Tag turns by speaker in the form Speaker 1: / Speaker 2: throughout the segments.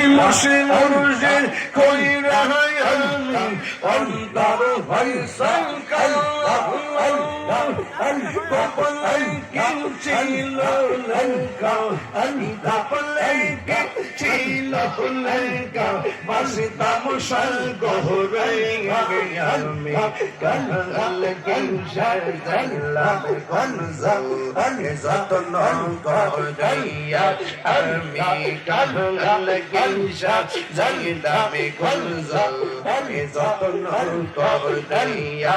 Speaker 1: মুর্শিদ মুর্শিদ কই রাহাই আমি অন্তর ফয়সাল কাল্লা কপালে কি ছিল লেখা কপালে কি ছিল লেখা বাসিতাম সাগরে আমি কাল কি সাজাইলাম কনজাল যতন করিয়া আমি কাল কি সাজাইলাম কনজাল যতন করিয়া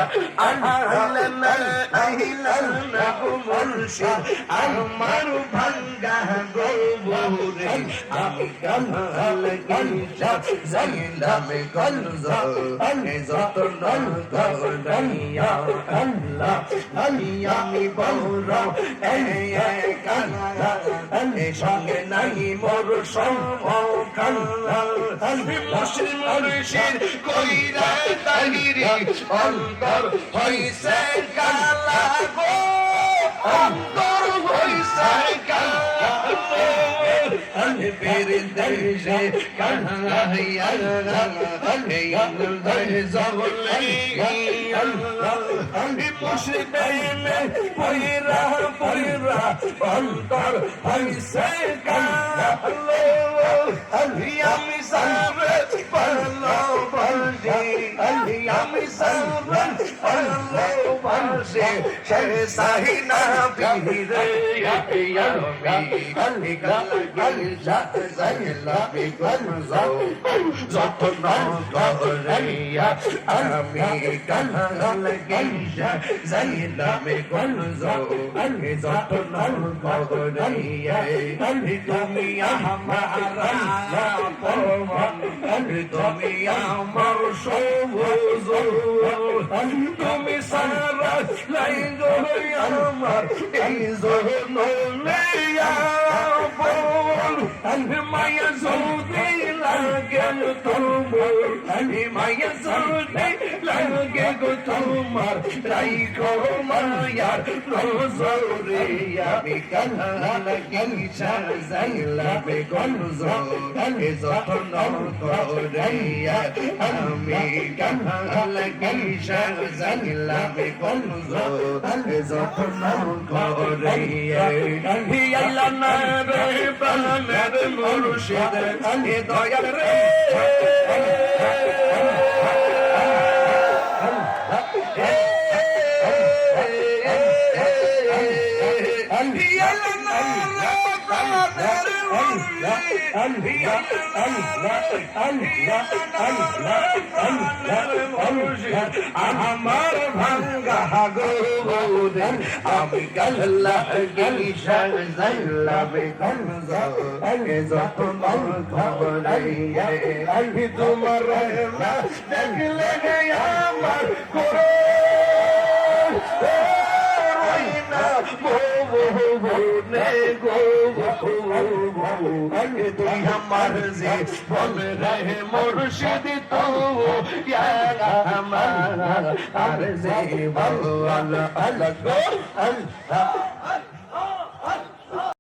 Speaker 1: আহিলানা মুর্শিদ আমার ভাঙ্গা গোবরে আমি কাল কি সাজাইলাম কনজাল যতন করিয়া আল্লাহ আমি বড় সঙ্গে নাই মোর সমকাল মুর্শিদ মুর্শিদ কইরা তাহিরি অন্তর হইছে কালা গো অন্তর হইছে কালা বেরে দেশে কানাইয়া মুর্শিদে পয়রা পয়রা অন্তর হইছে কালো আমি সারে পারলো বলছি আমি সারে পারলো বলছি সে সাহিনা বিরে আমি কাল গিলা জাইলা বিগন যাও যত নগরিয়া আমি কাল গিলা জাইলা বিগন যাও আমি যত নগরিয়া আমি তুমি আমারা পরমান আমি তুমি আমার সবুজ তুমি সারা লাই গো আমার এই জন্য মায়া জলদি লাগে তোমার মায়া জলদি লাগে গো তোমার তাই করো মায়ার নজরে আমি কাল কি সাজাইলাম গনজর যতন করিয়া আমি কাল কি সাজাইলাম গনজর যতন করিয়া আল্লাহ না রে প্রাণের মুর্শিদ এ দয়াল রে আমার ভাঙ্গা গোবরে আমি কাল্লা গেলি সাজাইলাম কনজাল যতন করিয়া আমি তোমার না দেখলে আমার করে তুই আমার যে বল রে মুর্শিদ তো আমার আর যে বল আল্লাহ